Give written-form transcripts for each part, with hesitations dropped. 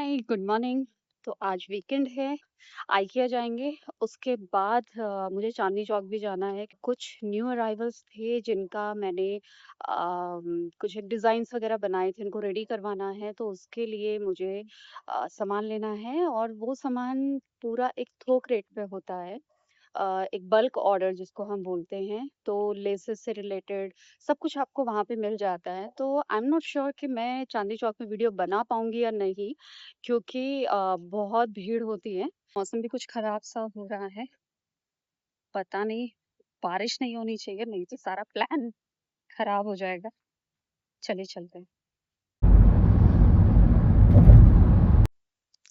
हाय, good morning. तो आज weekend है, आइकिया जाएँगे। उसके बाद मुझे चांदनी चौक भी जाना है। कुछ न्यू अराइवल्स थे जिनका मैंने कुछ डिज़ाइन्स वगैरह बनाए थे, उनको रेडी करवाना है, तो उसके लिए मुझे सामान लेना है और वो सामान पूरा एक थोक रेट पे होता है। एक बल्क ऑर्डर जिसको हम बोलते हैं, तो लेसेस से रिलेटेड सब कुछ आपको वहाँ पे मिल जाता है। तो आई एम नॉट श्योर कि मैं चांदनी चौक में वीडियो बना पाऊँगी या नहीं, क्योंकि बहुत भीड़ होती है। मौसम भी कुछ खराब-सा हो रहा है, पता नहीं बारिश नहीं होनी चाहिए, नहीं तो सारा प्लान खराब हो जाएगा। चलिए चलते हैं।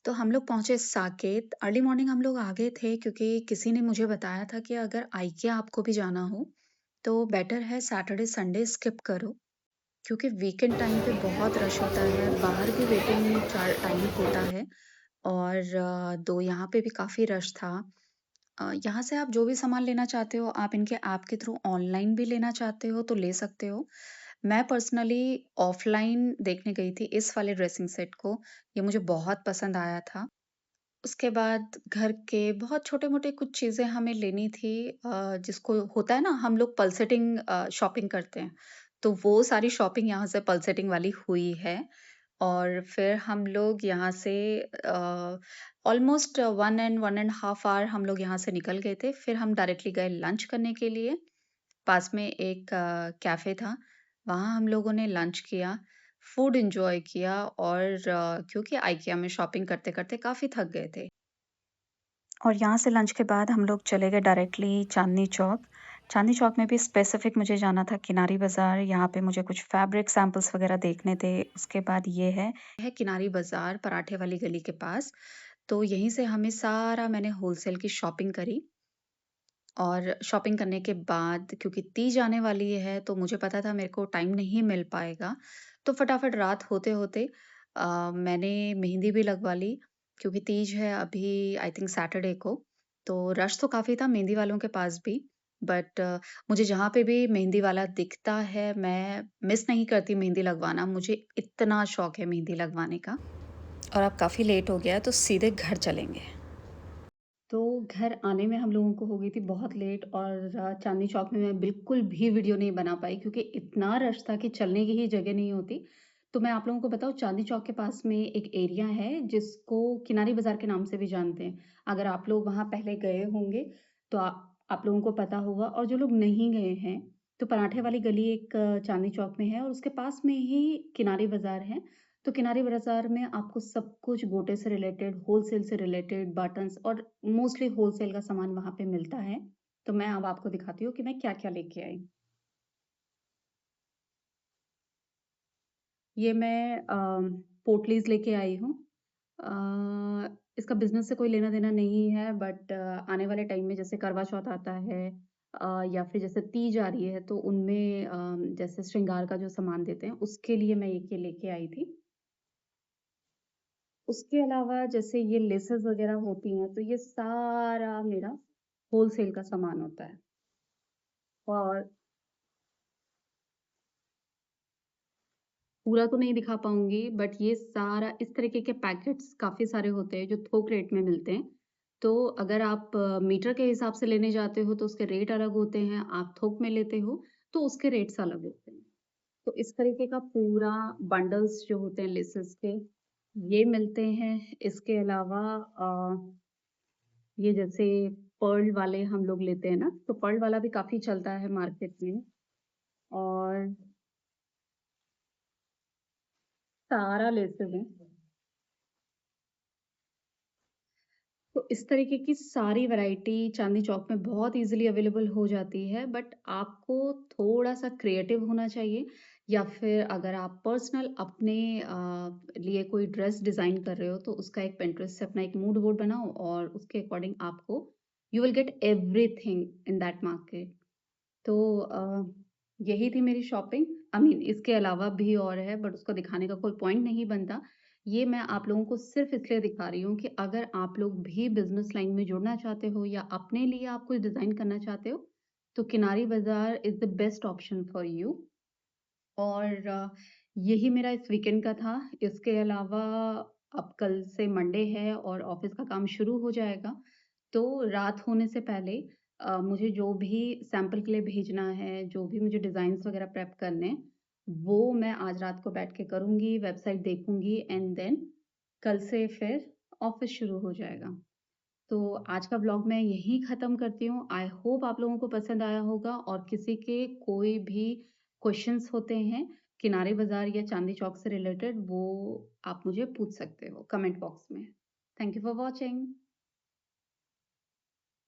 तो हम लोग पहुँचे साकेत। अर्ली मॉर्निंग हम लोग आ गए थे क्योंकि किसी ने मुझे बताया था कि अगर आइकिया आपको भी जाना हो, तो बेटर है सैटरडे संडे स्किप करो। क्योंकि वीकेंड टाइम पे बहुत रश होता है, बाहर भी वेटिंग चार टाइम होता है और तो यहाँ पे भी काफ़ी रश था। यहाँ से आप जो भी सामान लेना चाहते हो, आप इनके ऐप के थ्रू ऑनलाइन भी लेना चाहते हो तो ले सकते हो। मैं पर्सनली ऑफलाइन देखने गई थी इस वाले ड्रेसिंग सेट को, ये मुझे बहुत पसंद आया था। उसके बाद घर के बहुत छोटे-मोटे कुछ चीज़ें हमें लेनी थी जिसको होता है ना हम लोग पल्सेटिंग शॉपिंग करते हैं। तो वो सारी शॉपिंग यहाँ से पल्सेटिंग वाली हुई है और फिर हम लोग यहाँ से ऑलमोस्ट 1 एंड हाफ ऑवर हम लोग यहाँ से निकल गए थे। फिर हम डायरेक्टली गए लंच करने के लिए। पास में एक कैफ़े था, वहाँ हम लोगों ने लंच किया, फूड एन्जॉय किया और क्योंकि आइकिया में शॉपिंग करते-करते काफ़ी थक गए थे। और यहाँ से लंच के बाद हम लोग चले गए डायरेक्टली चांदनी चौक। चांदनी चौक में भी स्पेसिफ़िक मुझे जाना था किनारी बाज़ार, यहाँ पे मुझे कुछ फैब्रिक सैंपल्स वग़ैरह देखने थे। उसके बाद ये है किनारी बाज़ार पराठे वाली गली के पास। तो यहीं से हमें सारा मैंने होलसेल की शॉपिंग करी और शॉपिंग करने के बाद क्योंकि तीज आने वाली है तो मुझे पता था मेरे को टाइम नहीं मिल पाएगा। तो फटाफट रात होते-होते मैंने मेहंदी भी लगवा ली क्योंकि तीज है अभी आई थिंक सैटरडे को। तो रश तो काफ़ी था मेहंदी वालों के पास भी बट मुझे जहाँ पे भी मेहंदी वाला दिखता है मैं मिस नहीं करती मेहंदी लगवाना। मुझे इतना शौक है मेहंदी लगवाने का। और अब काफ़ी लेट हो गया है तो सीधे घर चलेंगे। तो घर आने में हम लोगों को हो गई थी बहुत लेट और चांदनी चौक में मैं बिल्कुल भी वीडियो नहीं बना पाई क्योंकि इतना रश था कि चलने की ही जगह नहीं होती। तो मैं आप लोगों को बताऊँ चांदनी चौक के पास में एक एरिया है जिसको किनारी बाज़ार के नाम से भी जानते हैं। अगर आप लोग वहाँ पहले गए होंगे तो आप लोगों को पता होगा और जो लोग नहीं गए हैं तो पराठे वाली गली एक चांदनी चौक में है और उसके पास में ही किनारी बाज़ार है। तो किनारी बाज़ार में आपको सब कुछ गोटे से रिलेटेड, होलसेल से रिलेटेड, बटन्स और मोस्टली होलसेल का सामान वहाँ पे मिलता है। तो मैं अब आपको दिखाती हूँ कि मैं क्या-क्या लेके आई। ये मैं पोटलीज़ लेके आई हूँ। इसका बिज़नेस से कोई लेना-देना नहीं है बट आने वाले टाइम में जैसे करवा चौथ आता है या फिर जैसे तीज आ रही है तो उनमें जैसे श्रृंगार का जो सामान देते हैं उसके लिए मैं ये लेके आई थी। उसके अलावा जैसे ये लेसेस वगैरह होती हैं, तो ये सारा मेरा होलसेल का सामान होता है। और पूरा तो नहीं दिखा पाऊँगी बट ये सारा इस तरीके के पैकेट्स काफ़ी सारे होते हैं जो थोक रेट में मिलते हैं। तो अगर आप मीटर के हिसाब से लेने जाते हो तो उसके रेट अलग होते हैं, आप थोक में लेते हो तो उसके रेट्स अलग होते हैं। तो इस तरीके का पूरा बंडल्स जो होते हैं लेसेस के, ये मिलते हैं। इसके अलावा ये जैसे पर्ल वाले हम लोग लेते हैं ना, तो पर्ल वाला भी काफ़ी चलता है मार्केट में और सारा लेसेस हैं। तो इस तरीके की सारी वैरायटी चांदनी चौक में बहुत ईज़िली अवेलेबल हो जाती है, बट आपको थोड़ा-सा क्रिएटिव होना चाहिए या फिर अगर आप पर्सनल अपने लिए कोई ड्रेस डिज़ाइन कर रहे हो, तो उसका एक पिंटरेस्ट से अपना एक मूड बोर्ड बनाओ और उसके अकॉर्डिंग आपको you will get everything in that market. तो यही थी मेरी शॉपिंग। आई मीन इसके अलावा भी और है बट उसको दिखाने का कोई पॉइंट नहीं बनता। ये मैं आप लोगों को सिर्फ़ इसलिए दिखा रही हूँ कि अगर आप लोग भी बिज़नेस लाइन में जुड़ना चाहते हो या अपने लिए आप कुछ डिज़ाइन करना चाहते हो, तो किनारी बाज़ार is the best option for you. और यही मेरा इस वीकेंड का था। इसके अलावा अब कल से मंडे है और ऑफ़िस का काम शुरू हो जाएगा, तो रात होने से पहले मुझे जो भी सैंपल के लिए भेजना है, जो भी मुझे डिज़ाइन्स वग़ैरह प्रेप करने हैं, वो मैं आज रात को बैठ के करूँगी, वेबसाइट देखूँगी एंड देन कल से फिर ऑफ़िस शुरू हो जाएगा। तो आज का व्लॉग मैं यहीं ख़त्म करती हूँ। आई होप आप लोगों को पसंद आया होगा और किसी के कोई भी क्वेश्चन्स होते हैं, किनारे बाज़ार या चांदनी चौक से रिलेटेड, वो आप मुझे पूछ सकते हो कमेंट बॉक्स में। Thank you for watching.